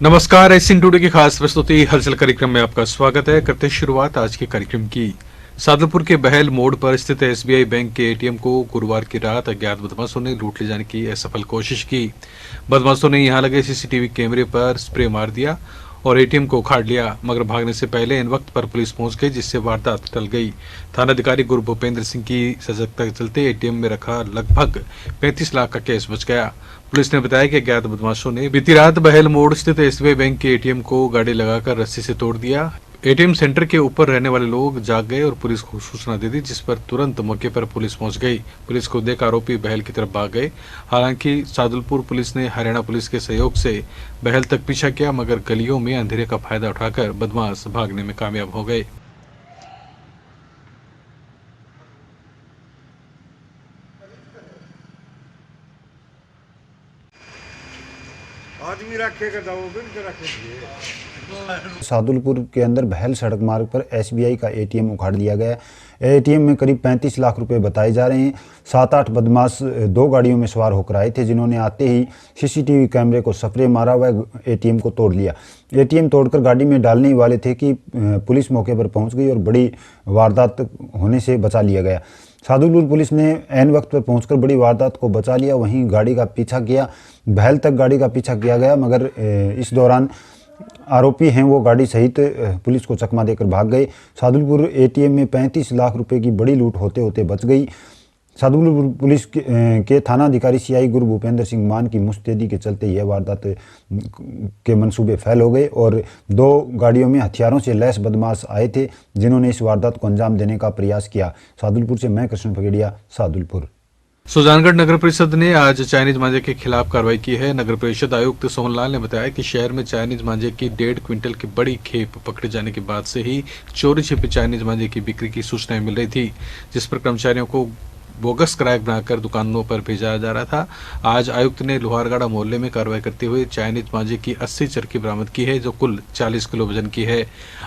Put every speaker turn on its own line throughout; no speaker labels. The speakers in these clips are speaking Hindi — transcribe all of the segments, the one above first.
नमस्कार। एशियन टुडे की खास प्रस्तुति हलचल कार्यक्रम में आपका स्वागत है। करते हैं शुरुआत आज के कार्यक्रम की। सादुलपुर के बहल मोड़ पर स्थित एसबीआई बैंक के एटीएम को गुरुवार की रात अज्ञात बदमाशों ने लूट ले जाने की असफल कोशिश की। बदमाशों ने यहां लगे सीसीटीवी कैमरे पर स्प्रे मार दिया और एटीएम को उखाड़ लिया, मगर भागने से पहले इन वक्त पर पुलिस पहुंच गई, जिससे वारदात टल गई। थानाधिकारी गुरु भूपेंद्र सिंह की सजगता के चलते एटीएम में रखा लगभग 35 लाख का कैश बच गया। पुलिस ने बताया कि अज्ञात बदमाशों ने बीती रात बहल मोड़ स्थित एसबीआई बैंक के एटीएम को गाड़ी लगाकर रस्सी से तोड़ दिया। एटीएम सेंटर के ऊपर रहने वाले लोग जाग गए और पुलिस को सूचना दे दी, जिस पर तुरंत मौके पर पुलिस पहुंच गई। पुलिस को देख आरोपी बहल की तरफ भाग गए। हालांकि सादुलपुर पुलिस ने हरियाणा पुलिस के सहयोग से बहल तक पीछा किया, मगर गलियों में अंधेरे का फायदा उठाकर बदमाश भागने में कामयाब हो गए।
आदमी रखेगा तो वो बिन के रखेंगे।
सादुलपुर के अंदर बहल सड़क मार्ग पर एसबीआई का एटीएम उखाड़ दिया गया। एटीएम में करीब 35 लाख रुपए बताए जा रहे हैं। 7-8 बदमाश 2 गाड़ियों में सवार होकर आए थे, जिन्होंने आते ही सीसीटीवी कैमरे को स्प्रे मारा हुआ एटीएम को तोड़ लिया। एटीएम तोड़कर गाड़ी में डालने ही वाले थे कि पुलिस मौके पर पहुंच गई और बड़ी वारदात होने से बचा लिया गया। सादुलपुर पुलिस ने ऐन वक्त पर पहुंचकर बड़ी वारदात को बचा लिया। वहीं गाड़ी का पीछा किया, बहल तक गाड़ी का पीछा किया गया, मगर इस दौरान आरोपी हैं वो गाड़ी सहित पुलिस को चकमा देकर भाग गए। सादुलपुर एटीएम में 35 लाख रुपए की बड़ी लूट होते होते बच गई। सादुलपुर पुलिस के थानाधिकारी सीआई गुरु भूपेंद्र सिंह मान की मुस्तैदी के चलते यह वारदात के मंसूबे फैल हो गए और 2 गाड़ियों में हथियारों से लैस बदमाश आए थे, जिन्होंने इस वारदात को अंजाम देने का प्रयास किया। सादुलपुर से मैं कृष्ण फगेड़िया, सादुलपुर।
सुजानगढ़ नगर परिषद ने आज चाइनीज मांझे के खिलाफ कार्रवाई की है। नगर परिषद आयुक्त सोहनलाल ने बताया कि शहर में चाइनीज मांझे की 1.5 क्विंटल की बड़ी खेप पकड़े जाने के बाद से ही चोरी छिपे चाइनीज मांझे की बिक्री की सूचनाएं मिल रही थी, जिस पर कर्मचारियों को बोगस क्रैक बनाकर दुकानों पर भेजा जा रहा था। आज आयुक्त ने लोहारगाड़ा मोहल्ले में कार्रवाई करते हुए चाइनीज मांझे की 80 चरखी बरामद की है, जो कुल 40 किलो वजन की है।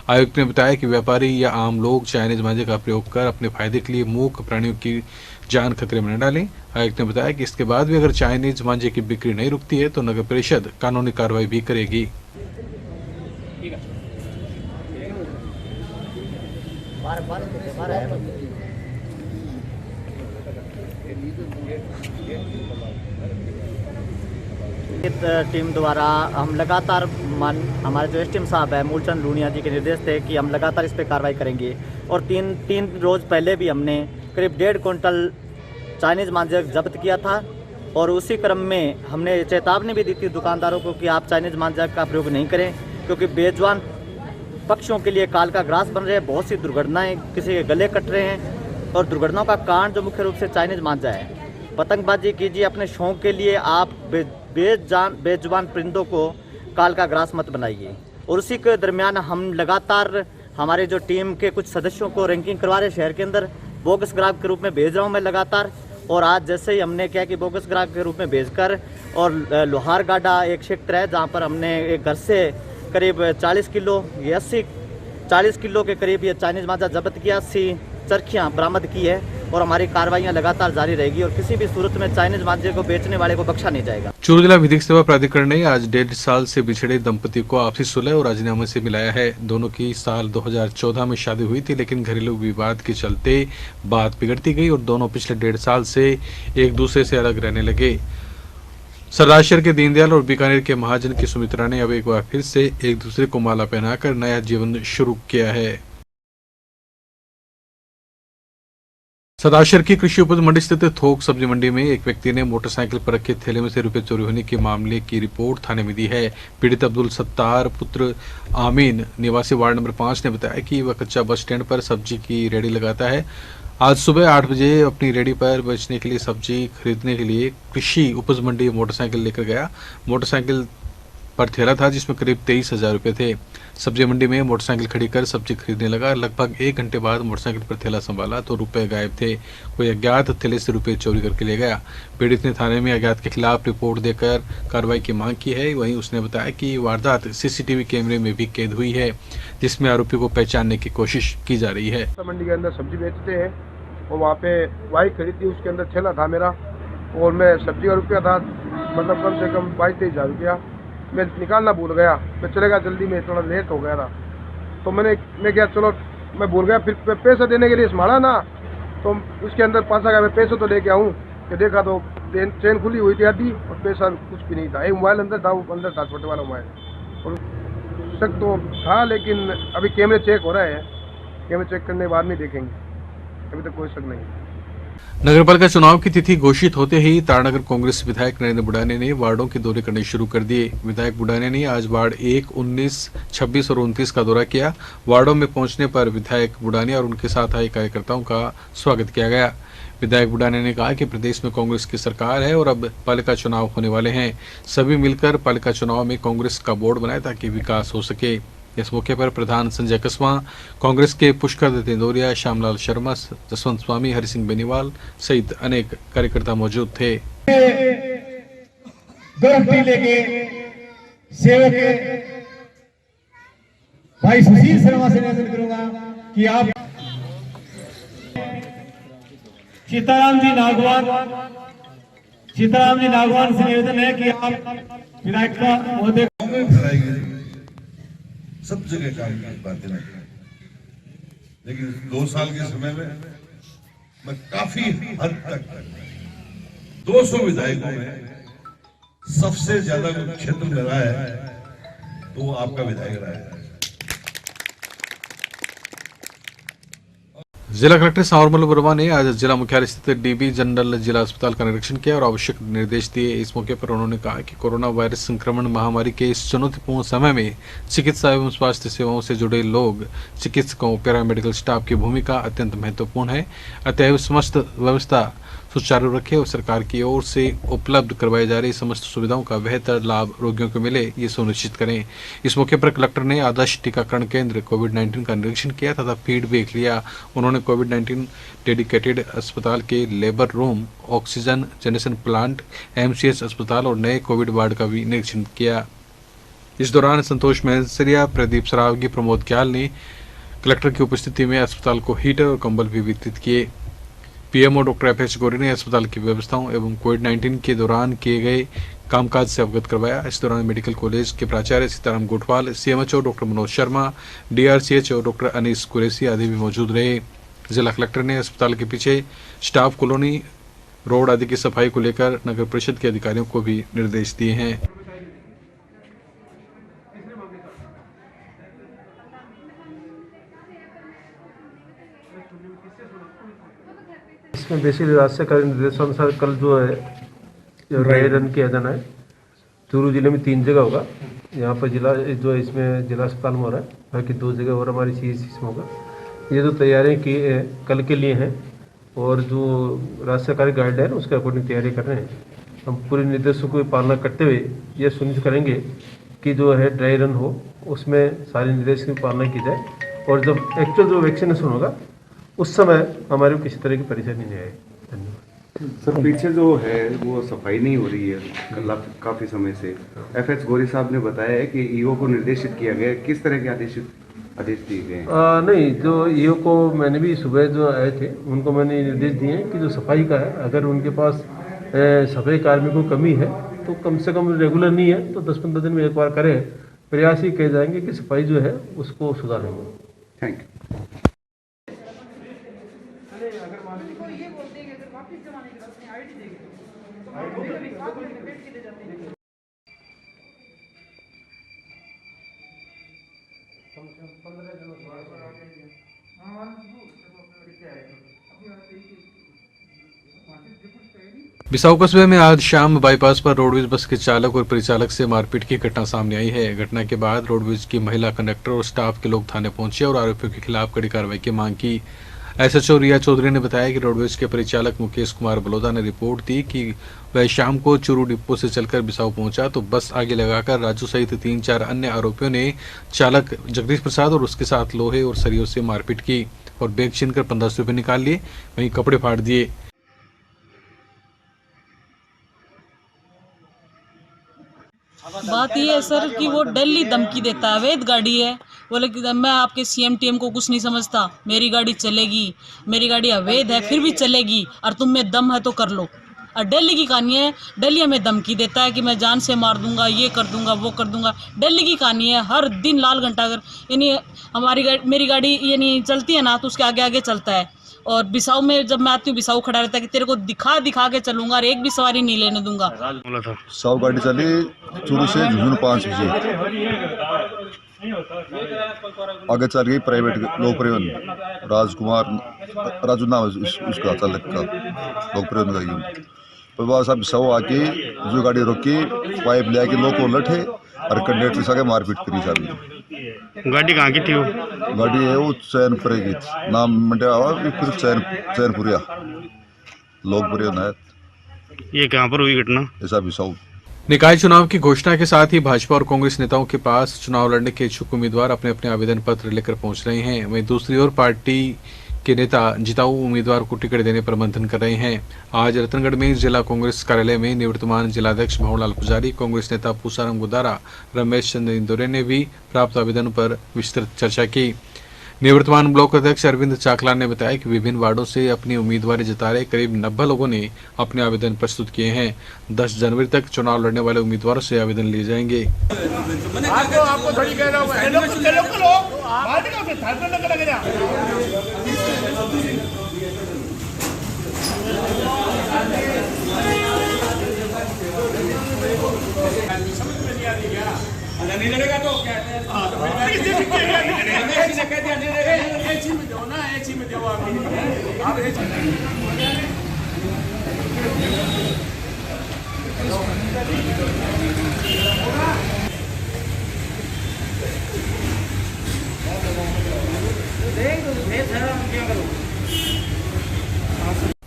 आयुक्त ने बताया कि व्यापारी या आम लोग चाइनीज मांझे का प्रयोग कर अपने फायदे के लिए मूक प्राणियों की जान खतरे में न डालें। आयुक्त ने बताया कि इसके बाद भी अगर चाइनीज मांझे की बिक्री नहीं रुकती है तो नगर परिषद कानूनी कार्रवाई भी करेगी।
टीम द्वारा हम लगातार हमारे जो एसटीएम साहब है मूलचंद लूनिया जी के निर्देश थे कि हम लगातार इस पर कार्रवाई करेंगे और तीन रोज़ पहले भी हमने करीब 1.5 क्विंटल चाइनीज़ मांझे जब्त किया था और उसी क्रम में हमने चेतावनी भी दी थी दुकानदारों को कि आप चाइनीज़ मांझे का प्रयोग नहीं करें, क्योंकि बेजुबान पक्षियों के लिए काल का ग्रास बन रहे हैं। बहुत सी दुर्घटनाएं, किसी के गले कट रहे हैं और दुर्घटनाओं का कारण जो मुख्य रूप से चाइनीज़ मांझा है। पतंगबाजी कीजिए अपने शौक के लिए, आप बेजुबान परिंदों को काल का ग्रास मत बनाइए। और उसी के दरमियान हम लगातार हमारे जो टीम के कुछ सदस्यों को रैंकिंग करवा रहे शहर के अंदर, बोगस ग्राहक के रूप में भेज रहा हूं मैं लगातार। और आज जैसे ही हमने क्या कि बोगस ग्राहक के रूप में भेजकर और लोहारगाड़ा एक क्षेत्र है जहां पर हमने एक घर से करीब 40 किलो या 40 किलो के करीब ये चाइनीज़ मांझा जब्त किया, 80 चरखियाँ बरामद की है और हमारी कार्रवाइयाँ लगातार जारी रहेगी और किसी भी सूरत में चाइनीज़ मांझे को बेचने वाले को बख्शा नहीं जाएगा।
चूरू जिला विधिक सेवा प्राधिकरण ने आज 1.5 साल से बिछड़े दंपति को आपसी सुलह और राजीनामे से मिलाया है। दोनों की साल 2014 में शादी हुई थी, लेकिन घरेलू विवाद के चलते बात बिगड़ती गई और दोनों पिछले 1.5 साल से एक दूसरे से अलग रहने लगे। सरदार के दीनदयाल और बीकानेर के महाजन की सुमित्रा ने अब एक बार फिर से एक दूसरे को माला पहनाकर नया जीवन शुरू किया है। सदाशर की कृषि उपज मंडी स्थित थोक सब्जी मंडी में एक व्यक्ति ने मोटरसाइकिल पर रखे थैले में से रुपए चोरी होने के मामले की रिपोर्ट थाने में दी है। पीड़ित अब्दुल सत्तार पुत्र आमीन निवासी वार्ड नंबर 5 ने बताया कि वह कच्चा बस स्टैंड पर सब्जी की रेडी लगाता है। आज सुबह 8 बजे अपनी रेडी पर बेचने के लिए सब्जी खरीदने के लिए कृषि उपज मंडी मोटरसाइकिल लेकर गया। मोटरसाइकिल पर थैला था जिसमें करीब 23,000 रुपए थे। सब्जी मंडी में मोटरसाइकिल खड़ी कर सब्जी खरीदने लगा। लगभग 1 घंटे बाद मोटरसाइकिल पर थैला संभाला तो रुपए गायब थे। कोई अज्ञात थैले से रुपए चोरी करके ले गया। पीड़ित ने थाने में अज्ञात के खिलाफ रिपोर्ट देकर कार्रवाई की मांग की है। वहीं उसने बताया कि वारदात सीसीटीवी कैमरे में भी कैद हुई है, जिसमें आरोपी को पहचानने की कोशिश की जा रही है।
मंडी के अंदर सब्जी बेचते हैं और वहाँ पे बाइक खरीदी, उसके अंदर थैला था मेरा और मैं सब्जी का रुपया था मतलब कम से कम 22-23 हज़ार रुपया। मैं निकालना भूल गया, मैं चले गया जल्दी में, थोड़ा लेट हो गया था। तो मैं क्या चलो मैं भूल गया, फिर पैसा देने के लिए स्मारा ना, तो उसके अंदर पासा गया, मैं पैसे तो लेके आऊँ, कि देखा तो चेन खुली हुई थी आधी और पैसा कुछ भी नहीं था। एक मोबाइल अंदर था, वो अंदर था छोटे वाला मोबाइल, और शक तो था, लेकिन अभी कैमरे चेक हो रहे हैं, कैमरे चेक करने के बाद में देखेंगे, अभी तक कोई शक नहीं।
नगरपालिका चुनाव की तिथि घोषित होते ही तारानगर कांग्रेस विधायक नरेंद्र बुढ़ाने ने वार्डों के दौरे करने शुरू कर दिए। विधायक बुढ़ाने ने आज वार्ड 1, 19, 26 और 29 का दौरा किया। वार्डों में पहुंचने पर विधायक बुढ़ाने और उनके साथ आए कार्यकर्ताओं का स्वागत किया गया। विधायक बुढ़ाने ने कहा कि प्रदेश में कांग्रेस की सरकार है और अब पालिका चुनाव होने वाले हैं। सभी मिलकर पालिका चुनाव में कांग्रेस का बोर्ड बनाए ताकि विकास हो सके। इस मौके पर प्रधान संजय कस्वा, कांग्रेस के पुष्कर दत्त इंदौरिया, श्यामलाल शर्मा, जसवंत स्वामी, हरि सिंह बेनीवाल सहित अनेक कार्यकर्ता मौजूद थे।
गारंटी लेके सेवक भाई सुशील शर्मा से निवेदन करूंगा कि आप सीताराम जी नागवान से निवेदन है कि आप विधायक का महोदय
सब जगह काम की बातें नहीं, लेकिन 2 साल के समय में मैं काफी हद तक 200 विधायकों में सबसे ज्यादा क्षेत्र में रहा है तो वो आपका विधायक रहा है।
जिला कलेक्टर सांवरमल वर्मा ने आज जिला मुख्यालय स्थित डीबी जनरल जिला अस्पताल का निरीक्षण किया और आवश्यक निर्देश दिए। इस मौके पर उन्होंने कहा कि कोरोना वायरस संक्रमण महामारी के इस चुनौतीपूर्ण समय में चिकित्सा एवं स्वास्थ्य सेवाओं से जुड़े लोग, चिकित्सकों, पैरामेडिकल स्टाफ की भूमिका अत्यंत महत्वपूर्ण है। अतएव समस्त व्यवस्था सुचारू रखें और सरकार की ओर से उपलब्ध करवाई जा रही समस्त सुविधाओं का बेहतर लाभ रोगियों को मिले, ये सुनिश्चित करें। इस मौके पर कलेक्टर ने आदर्श टीकाकरण केंद्र कोविड-19 का निरीक्षण किया तथा फीडबैक लिया। उन्होंने कोविड-19 डेडिकेटेड अस्पताल के labour room, oxygen generation plant, MCH अस्पताल और नए कोविड वार्ड का भी निरीक्षण किया। इस दौरान संतोष महसरिया, प्रदीप सरावगी, प्रमोद क्याल ने कलेक्टर की उपस्थिति में अस्पताल को हीटर और कंबल भी वितरित किए। पीएमओ डॉक्टर FH गौरी ने अस्पताल की व्यवस्थाओं एवं कोविड-19 के दौरान किए गए कामकाज से अवगत करवाया। इस दौरान मेडिकल कॉलेज के प्राचार्य Sitaram Gothwal, CMHO doctor Manoj Sharma, DRCHO doctor Anees Qureshi आदि भी मौजूद रहे। जिला कलेक्टर ने अस्पताल के पीछे स्टाफ कॉलोनी, रोड आदि की सफाई को लेकर नगर परिषद के अधिकारियों को भी निर्देश दिए हैं।
इसमें बेसिकली राज्य सरकार के निर्देशानुसार कल जो है ड्राई रन किया जाना है। चूरू जिले में 3 जगह होगा, यहाँ पर जिला जो है इसमें जिला अस्पताल में हो रहा है, बाकी 2 जगह और हमारी CHC में होगा। ये जो तैयारियाँ की कल के लिए हैं और जो राज्य सरकारी गाइडलाइन उसके अकॉर्डिंग तैयारी कर रहे हैं। हम पूरे निर्देशों की पालना करते हुए ये सुनिश्चित करेंगे कि जो है ड्राई रन हो उसमें सारे निर्देश की पालना की जाए और जब एक्चुअल जो वैक्सीनेशन होगा उस समय हमारे को किसी तरह की परेशानी नहीं आए। धन्यवाद।
सर, पीछे जो है वो सफाई नहीं हो रही है काफ़ी समय से। FH गौरी साहब ने बताया है कि EO को निर्देशित किया गया है, किस तरह के आदेश दिए गए हैं?
नहीं, जो EO को मैंने भी सुबह जो आए थे उनको मैंने निर्देश दिए हैं कि जो सफाई का है, अगर उनके पास सफाई कार्मिकों की कमी है तो कम से कम रेगुलर नहीं है तो 10-15 दिन में एक बार करें। प्रयास ही किए जाएंगे कि सफाई जो है उसको सुधारेंगे।
Thank you.
बिसाऊ कस्बे में आज शाम बाईपास पर रोडवेज बस के चालक और परिचालक से मारपीट की घटना सामने आई है। घटना के बाद रोडवेज की महिला कंडक्टर और स्टाफ के लोग थाने पहुंचे और आरोपियों के खिलाफ कड़ी कार्रवाई की मांग की। SHO रिया चौधरी ने बताया कि रोडवेज के परिचालक मुकेश कुमार बलोदा ने रिपोर्ट दी कि वह शाम को चूरू डिपो से चलकर बिसाऊ पहुंचा तो बस आगे लगाकर राजू सहित 3-4 अन्य आरोपियों ने चालक जगदीश प्रसाद और उसके साथ लोहे और सरियों से मारपीट की और बैग छीनकर 1500 रुपये निकाल लिए, वहीं कपड़े फाड़ दिए।
बात ये है सर कि वो डेली धमकी देता है, अवैध गाड़ी है, बोले कि मैं आपके CM-TM को कुछ नहीं समझता, मेरी गाड़ी चलेगी, मेरी गाड़ी अवैध है फिर भी चलेगी और तुम में दम है तो कर लो। और दिल्ली की कहानी है, दिल्ली हमें धमकी देता है कि मैं जान से मार दूंगा, ये कर दूंगा, वो कर दूंगा। दिल्ली की कहानी है, हर दिन लाल घंटा अगर यानी मेरी गाड़ी यानी चलती है ना तो उसके आगे आगे चलता है। और बिसाऊ में जब मैं आती हूँ बिसाऊ खड़ा रहता है कि तेरे को दिखा दिखा के चलूंगा और एक भी सवारी नहीं लेने दूंगा।
100 गाड़ी चली चूरू से झुंझुनू 5 बजे, आगे चल गई प्राइवेट लोक परिवहन राजू नाम उसका चालक का लोक परिवहन का यूनिट। पर वह सब बिसाऊ आके जो गाड़ी रोकी, पाइप ले आके लोग को लठे और कंडक्टर से आगे मारपीट करी साहब।
गाड़ी कहाँ की थी वो?
गाड़ी है वो चैनपुर की थी, नाम मंडिया हुआ फिर चैनपुरिया लोक परिवहन है।
ये कहाँ पर हुई घटना?
ऐसा बिसाऊ।
निकाय चुनाव की घोषणा के साथ ही भाजपा और कांग्रेस नेताओं के पास चुनाव लड़ने के इच्छुक उम्मीदवार अपने अपने आवेदन पत्र लेकर पहुंच रहे हैं। वहीं दूसरी ओर पार्टी के नेता जिताऊ उम्मीदवार को टिकट देने पर मंथन कर रहे हैं। आज रतनगढ़ में जिला कांग्रेस कार्यालय में निवर्तमान जिलाध्यक्ष भवनलाल पुजारी, कांग्रेस नेता पूसाराम गुदारा, रमेश चंद्र इंदौरे ने भी प्राप्त आवेदन पर विस्तृत चर्चा की। निवर्तमान ब्लॉक अध्यक्ष अरविंद चाकला ने बताया कि विभिन्न वार्डों से अपनी उम्मीदवारी जता रहे करीब 90 लोगों ने अपने आवेदन प्रस्तुत किए हैं। 10 जनवरी तक चुनाव लड़ने वाले उम्मीदवारों से आवेदन लिए जाएंगे।
नहीं लड़ेगा तो क्या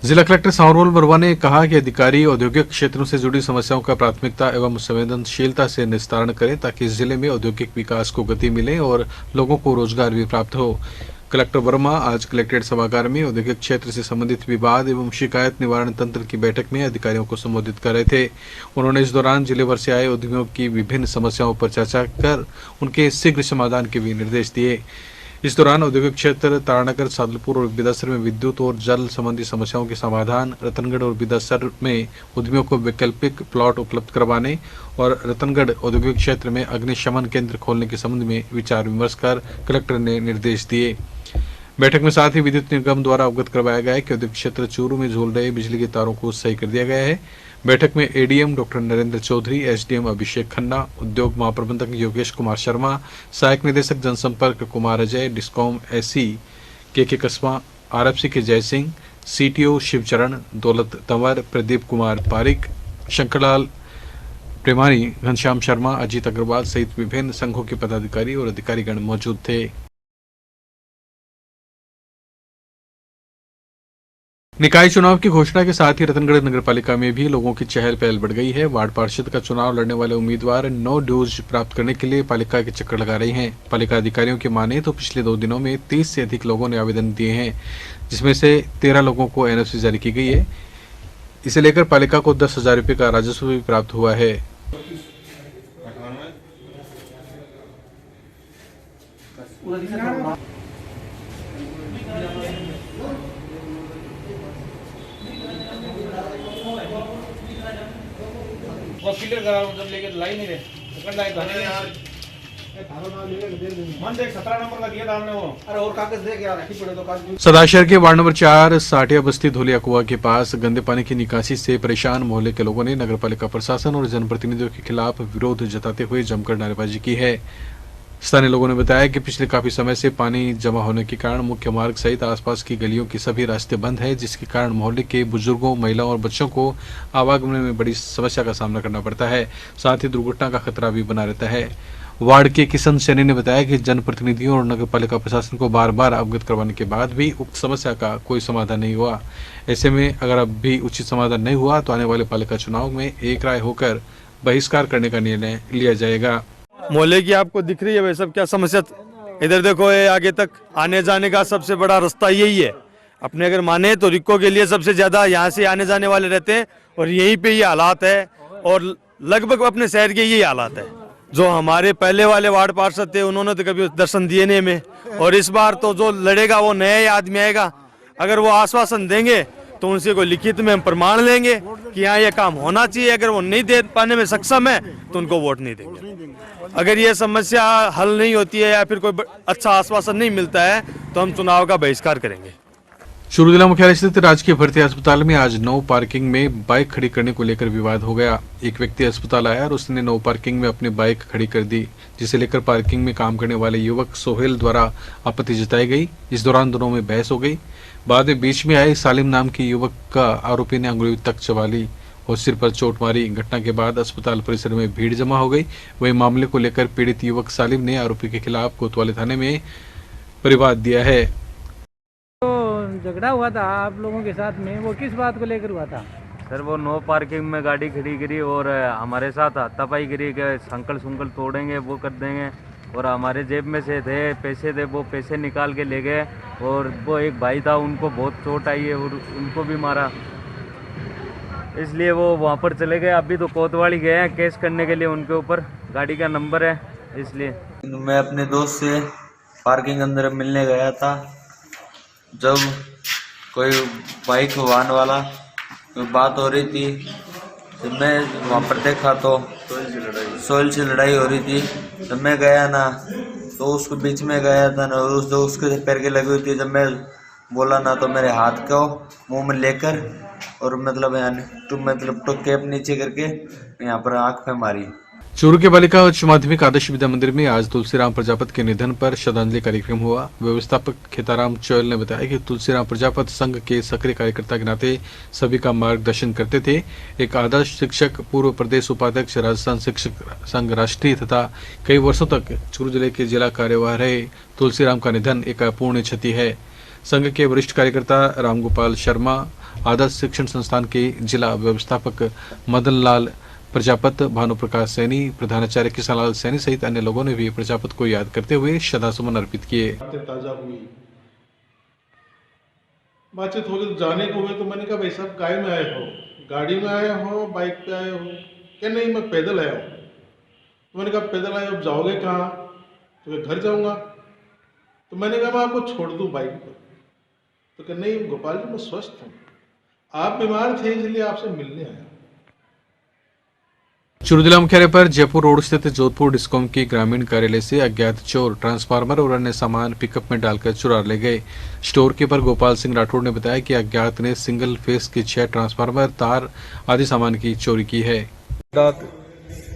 जिला कलेक्टर सांवरवाल बरुआ ने कहा कि अधिकारी औद्योगिक क्षेत्रों से जुड़ी समस्याओं का प्राथमिकता एवं संवेदनशीलता से निस्तारण करें ताकि जिले में औद्योगिक विकास को गति मिले और लोगों को रोजगार भी प्राप्त हो। कलेक्टर वर्मा आज कलेक्ट्रेट सभागार में औद्योगिक क्षेत्र से संबंधित विवाद एवं शिकायत निवारण तंत्र की बैठक में अधिकारियों को संबोधित कर रहे थे। उन्होंने इस दौरान जिले भर से आए उद्यमियों की विभिन्न समस्याओं पर चर्चा कर उनके शीघ्र समाधान के भी निर्देश दिए। इस दौरान औद्योगिक क्षेत्र तारानगर, सादुलपुर और बिदासर में विद्युत और जल संबंधी समस्याओं के समाधान, रतनगढ़ और बिदासर में उद्यमियों को वैकल्पिक प्लॉट उपलब्ध करवाने और रतनगढ़ औद्योगिक क्षेत्र में अग्निशमन केंद्र खोलने के संबंध में विचार विमर्श कर कलेक्टर ने निर्देश दिए। बैठक में साथ ही विद्युत निगम द्वारा अवगत करवाया गया कि औद्योगिक क्षेत्र चूरू में झूल रहे बिजली के तारों को सही कर दिया गया है। बैठक में ADM doctor Narendra Chaudhary, SDM Abhishek Khanna, उद्योग महाप्रबंधक योगेश कुमार शर्मा, सहायक निदेशक जनसंपर्क कुमार अजय, डिस्कॉम एससी के कस्बा, आरएफसी के जय सिंह, सीटीओ शिवचरण, दौलत तंवर, प्रदीप कुमार पारिक, शंकरलाल प्रेमानी, घनश्याम शर्मा, अजीत अग्रवाल सहित विभिन्न संघों के पदाधिकारी और अधिकारीगण मौजूद थे। निकाय चुनाव की घोषणा के साथ ही रतनगढ़ नगरपालिका में भी लोगों की चहल पहल बढ़ गई है। वार्ड पार्षद का चुनाव लड़ने वाले उम्मीदवार नो ड्यूज प्राप्त करने के लिए पालिका के चक्कर लगा रहे हैं। पालिका अधिकारियों की माने तो पिछले 2 दिनों में 30 से अधिक लोगों ने आवेदन दिए हैं, जिसमें से 13 लोगों को एनओसी जारी की गई है। इसे लेकर पालिका को 10,000 रुपये का राजस्व भी प्राप्त हुआ है।
वो क्लियर करा जब लेके लाई नहीं रहे पकड़ लाए थाने यार मन देख 17 नंबर का दिया था हमने वो। अरे और कागज दे के यार रखी पड़े तो कागज।
सदाशहर के वार्ड नंबर 4 साटिया बस्ती धोलिया कुआ के पास गंदे पानी की निकासी से परेशान मोहल्ले के लोगों ने नगरपालिका प्रशासन और जनप्रतिनिधियों के खिलाफ विरोध जताते हुए जमकर नारेबाजी की है। स्थानीय लोगों ने बताया कि पिछले काफी समय से पानी जमा होने के कारण मुख्य मार्ग सहित आसपास की गलियों के सभी रास्ते बंद हैं, जिसके कारण मोहल्ले के बुजुर्गों, महिलाओं और बच्चों को आवागमन में बड़ी समस्या का सामना करना पड़ता है। साथ ही दुर्घटना का खतरा भी बना रहता है। वार्ड के किशन सैनी ने बताया कि जनप्रतिनिधियों और नगरपालिका प्रशासन को बार बार अवगत करवाने के बाद भी उक्त समस्या का कोई समाधान नहीं हुआ। ऐसे में अगर अब भी उचित समाधान नहीं हुआ तो आने वाले पालिका चुनाव में एक राय होकर बहिष्कार करने का निर्णय लिया जाएगा।
मोहल्ले की आपको दिख रही है भाई सब क्या समस्या। इधर देखो ये आगे तक आने जाने का सबसे बड़ा रास्ता यही है। अपने अगर माने तो रिक्को के लिए सबसे ज्यादा यहाँ से आने जाने वाले रहते हैं और यहीं पे ये हालात है और लगभग अपने शहर के यही हालात है। जो हमारे पहले वाले वार्ड पार्षद थे उन्होंने तो कभी दर्शन दिए नहीं हमें, और इस बार तो जो लड़ेगा वो नया ही आदमी आएगा। अगर वो आश्वासन देंगे तो उनसे कोई लिखित में हम प्रमाण लेंगे कि यहाँ ये काम होना चाहिए। अगर वो नहीं दे पाने में सक्षम है तो उनको वोट नहीं देंगे। अगर ये समस्या हल नहीं होती है या फिर कोई अच्छा आश्वासन नहीं मिलता है तो हम चुनाव का बहिष्कार करेंगे।
चूरू जिला मुख्यालय स्थित राजकीय भर्ती अस्पताल में आज नो पार्किंग में बाइक खड़ी करने को लेकर विवाद हो गया। एक व्यक्ति अस्पताल आया और उसने नो पार्किंग में अपनी बाइक खड़ी कर दी, जिसे लेकर पार्किंग में काम करने वाले युवक सोहेल द्वारा आपत्ति जताई गई। इस दौरान दोनों में बहस हो गई। बाद में बीच में आए सालिम नाम के युवक का आरोपी ने अंगुली तक चबा ली और सिर पर चोट मारी। घटना के बाद अस्पताल परिसर में भीड़ जमा हो गई। वही मामले को लेकर पीड़ित युवक सालिम ने आरोपी के खिलाफ कोतवाली थाने में परिवाद दिया है।
झगड़ा हुआ था आप लोगों के साथ में, वो किस बात को लेकर हुआ था?
सर वो नो पार्किंग में गाड़ी खड़ी करी और हमारे साथ हाथापाई करी कि संकल तोड़ेंगे, वो कर देंगे। और हमारे जेब में से थे पैसे थे, वो पैसे निकाल के ले गए। और वो एक भाई था, उनको बहुत चोट आई है और उनको भी मारा, इसलिए वो वहाँ पर चले गए। अभी तो कोतवाली गए हैं केस करने के लिए उनके ऊपर, गाड़ी का नंबर है इसलिए।
मैं अपने दोस्त से पार्किंग अंदर मिलने गया था, जब कोई बाइक वाहन वाला कोई बात हो रही थी, जब मैं वहाँ पर देखा तो सोहेल से लड़ाई हो रही थी। जब मैं गया ना तो उसके बीच में गया था ना, जो उसके पैर के लगी हुई थी, जब मैं बोला ना तो मेरे हाथ को मुंह में लेकर और मतलब तो कैप नीचे करके यहाँ पर आँख पे मारी।
चूरू के बालिका उच्च माध्यमिक आदर्श विद्या मंदिर में आज तुलसीराम प्रजापत के निधन पर श्रद्धांजलि कार्यक्रम हुआ। व्यवस्थापक खेताराम चोयल ने बताया कि तुलसीराम प्रजापत संघ के सक्रिय कार्यकर्ता के नाते सभी का मार्गदर्शन करते थे। एक आदर्श शिक्षक, पूर्व प्रदेश उपाध्यक्ष, राजस्थान शिक्षक संघ राष्ट्रीय तथा कई वर्षों तक चूरू जिले के जिला कार्यवाह रहे तुलसीराम का निधन एक अपूर्णीय क्षति है। संघ के वरिष्ठ कार्यकर्ता रामगोपाल शर्मा, आदर्श शिक्षण संस्थान के जिला व्यवस्थापक मदन लाल प्रजापत, भानु प्रकाश सैनी, प्रधानाचार्य किशनलाल सैनी सहित अन्य लोगों ने भी प्रजापत को याद करते हुए श्रद्धासुमन अर्पित किए।
ताजा हुई बातचीत हो गई, जाने को हुए तो मैंने कहा भाई साहब काय में आए हो, गाड़ी में आए हो, बाइक पे आए हो? क्या नहीं मैं पैदल आया हूँ। तो मैंने कहा पैदल आए, अब जाओगे कहाँ? तो घर जाऊँगा। तो मैंने कहा मैं आपको छोड़ दूँ बाइक पर। तो क्या नहीं गोपाल जी मैं स्वस्थ हूँ, आप बीमार थे इसलिए आपसे मिलने आया।
चूरू जिला मुख्यालय पर जयपुर रोड स्थित जोधपुर डिस्कॉम के ग्रामीण कार्यालय से अज्ञात चोर ट्रांसफार्मर और अन्य सामान पिकअप में डालकर चुरा ले गए। स्टोर कीपर गोपाल सिंह राठौड़ ने बताया कि अज्ञात ने सिंगल फेस के 6 ट्रांसफार्मर, तार आदि सामान की चोरी की है।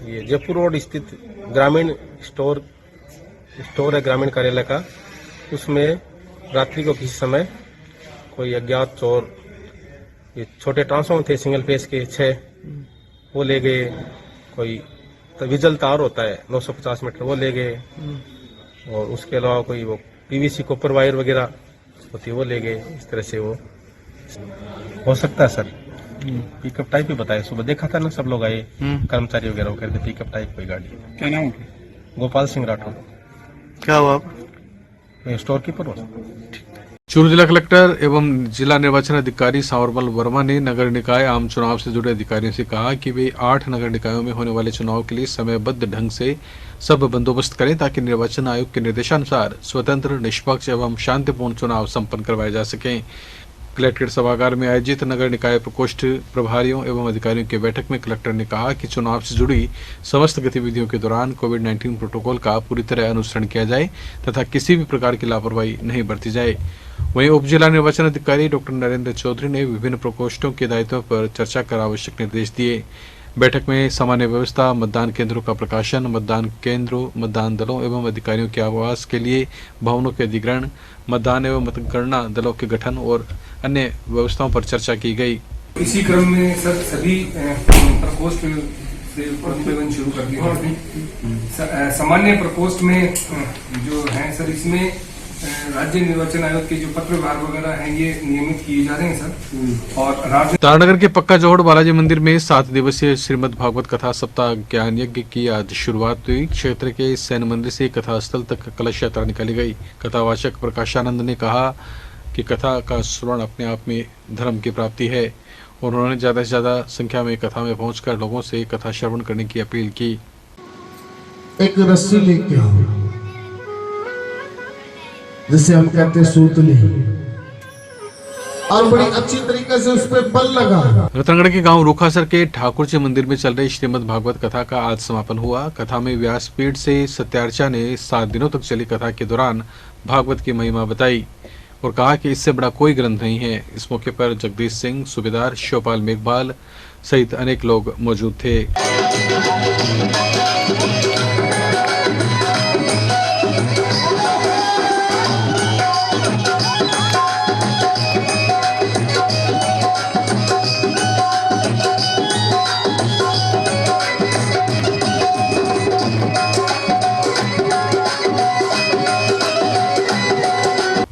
ये जयपुर रोड स्थित ग्रामीण स्टोर है ग्रामीण कार्यालय का, उसमें रात्रि को किसी समय कोई अज्ञात चोर, ये छोटे ट्रांसफार्मर थे सिंगल फेस के 6, वो ले गए। कोई तो विजल तार होता है 950 मीटर, वो ले गए। और उसके अलावा कोई वो पीवीसी कॉपर वायर वगैरह होती है वो ले गए। इस तरह से वो हो सकता है सर, पिकअप टाइप ही बताया। सुबह देखा था ना सब लोग आए कर्मचारी वगैरह वो कहते पिकअप टाइप कोई गाड़ी। क्या नाम? गोपाल सिंह राठौर।
क्या हुआ?
स्टोर कीपर हो।
चूरू जिला कलेक्टर एवं जिला निर्वाचन अधिकारी सांवरमल वर्मा ने नगर निकाय आम चुनाव से जुड़े अधिकारियों से कहा कि वे 8 नगर निकायों में होने वाले चुनाव के लिए समयबद्ध ढंग से सब बंदोबस्त करें ताकि निर्वाचन आयोग के निर्देशानुसार स्वतंत्र, निष्पक्ष एवं शांतिपूर्ण चुनाव संपन्न करवाए जा सकें। कलेक्ट्रेट सभागार में आयोजित नगर निकाय प्रकोष्ठ प्रभारियों एवं अधिकारियों की बैठक में कलेक्टर ने कहा कि चुनाव से जुड़ी समस्त गतिविधियों के दौरान कोविड-19 प्रोटोकॉल का पूरी तरह अनुसरण किया जाए तथा किसी भी प्रकार की लापरवाही नहीं बरती जाए। वहीं उप जिला निर्वाचन अधिकारी डॉक्टर नरेंद्र चौधरी ने विभिन्न प्रकोष्ठों के दायित्वों पर चर्चा कर आवश्यक निर्देश दिए। बैठक में सामान्य व्यवस्था, मतदान केंद्रों का प्रकाशन, मतदान केंद्रों, मतदान दलों एवं अधिकारियों के आवास के लिए भवनों के अधिग्रहण, मतदान एवं मतगणना दलों के गठन और अन्य व्यवस्थाओं पर चर्चा की गई।
इसी क्रम में सर सभी प्रकोष्ठ से प्रतिवेदन शुरू कर दिए। सामान्य प्रकोष्ठ में जो है सर, इसमें राज्य निर्वाचन आयोग के जो पत्र व्यवहार वगैरह हैं ये नियमित किए जा रहे हैं सर। और
तारानगर के पक्का जोहड़ बालाजी मंदिर में 7 दिवसीय श्रीमद् भागवत कथा सप्ताह ज्ञान यज्ञ की आज शुरुआत हुई। क्षेत्र के सैन्य मंदिर से कथा स्थल तक कलश यात्रा निकाली गई। कथावाचक प्रकाशानंद ने कहा कि कथा का श्रवण अपने आप में धर्म की प्राप्ति है और उन्होंने ज्यादा से ज्यादा संख्या में कथा में पहुंचकर लोगों से कथा श्रवण करने की अपील की।
एक रस्सी लेके आओ, जिसे हम कहते हैं सूतली, और बड़ी अच्छी तरीके से उस पर बल लगा।
रतनगढ़ के गांव रूखासर के ठाकुर जी मंदिर में चल रही श्रीमद् भागवत कथा का आज समापन हुआ। कथा में व्यासपीठ से सत्यार्चा ने 7 दिनों तक चली कथा के दौरान भागवत की महिमा बताई और कहा कि इससे बड़ा कोई ग्रंथ नहीं है। इस मौके पर जगदीश सिंह, सूबेदार शिवपाल मेघवाल सहित अनेक लोग मौजूद थे।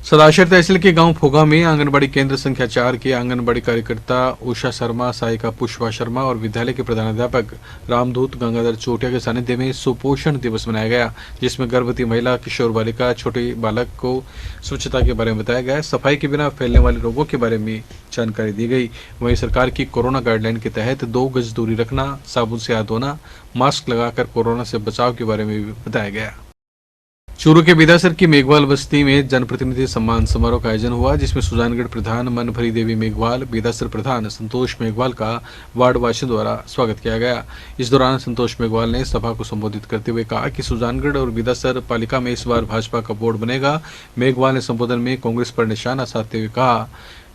सदाशर तहसील के गांव फोगा में आंगनबाड़ी केंद्र संख्या 4 के आंगनबाड़ी कार्यकर्ता उषा शर्मा, सहायिका पुष्पा शर्मा और विद्यालय के प्रधानाध्यापक रामदूत गंगाधर चोटिया के सानिध्य में सुपोषण दिवस मनाया गया, जिसमें गर्भवती महिला, किशोर बालिका, छोटे बालक को स्वच्छता के बारे में बताया गया। सफाई के बिना फैलने वाले रोगों के बारे में जानकारी दी गई। वहीं सरकार की कोरोना गाइडलाइन के तहत 2 गज दूरी रखना, साबुन से हाथ धोना, मास्क लगाकर कोरोना से बचाव के बारे में भी बताया गया। चूरू के बिदासर की मेघवाल बस्ती में जनप्रतिनिधि सम्मान समारोह का आयोजन हुआ, जिसमें सुजानगढ़ प्रधान मनभरी देवी मेघवाल, बिदासर प्रधान संतोष मेघवाल का वार्ड वासियों द्वारा स्वागत किया गया। इस दौरान संतोष मेघवाल ने सभा को संबोधित करते हुए कहा कि सुजानगढ़ और बिदासर पालिका में इस बार भाजपा का बोर्ड बनेगा। मेघवाल ने संबोधन में कांग्रेस पर निशाना साधते हुए कहा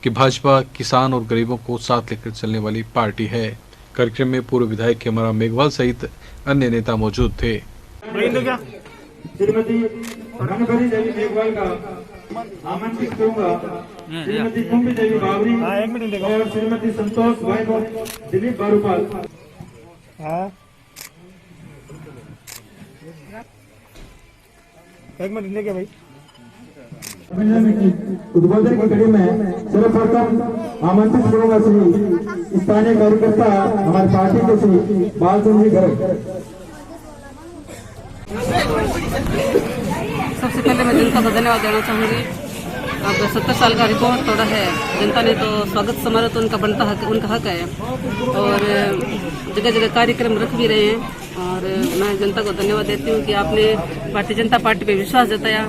कि भाजपा किसान और गरीबों को साथ लेकर चलने वाली पार्टी है। कार्यक्रम में पूर्व विधायक खेमाराम मेघवाल सहित अन्य नेता मौजूद थे।
श्रीमती मनभरी देवी मेघवाल का आमंत्रित करूंगा। श्रीमती कुंभी देवी बावरी और श्रीमती संतोष भाई दिलीप बारूपाल। एक मिनट लेके भाई। उद्बोधन की कड़ी में सर्वप्रथम आमंत्रित करूंगा श्री स्थानीय कार्यकर्ता हमारी पार्टी के श्री बालचंद्र जी गर्ग।
सबसे पहले मैं जनता को धन्यवाद देना चाहूँगी। अब 70 साल का रिकॉर्ड तोड़ा है जनता ने, तो स्वागत समारोह तो उनका बनता है, उनका हक है और जगह जगह कार्यक्रम रख भी रहे हैं। और मैं जनता को धन्यवाद देती हूँ कि आपने भारतीय जनता पार्टी पे विश्वास जताया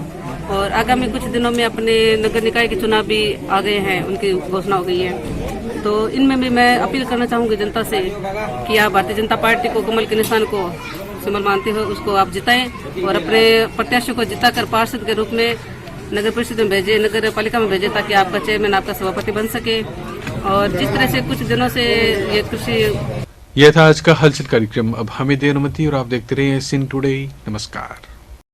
और आगामी कुछ दिनों में अपने नगर निकाय के चुनाव भी आ गए हैं, उनकी घोषणा हो गई है। तो इनमें भी मैं अपील करना चाहूँगी जनता से कि आप भारतीय जनता पार्टी को, कमल के निशान को सिंबल मानते हो, उसको आप जिताएं और अपने प्रत्याशियों को जिताकर पार्षद के रूप में नगर परिषद में भेजे, नगर पालिका में भेजे, ताकि आपका चेयरमैन, आपका सभापति बन सके। और जिस तरह से कुछ दिनों से ये कृषि,
यह था आज का हलचल कार्यक्रम। अब हमें दे अनुमति और आप देखते रहिए सीन टुडे। नमस्कार।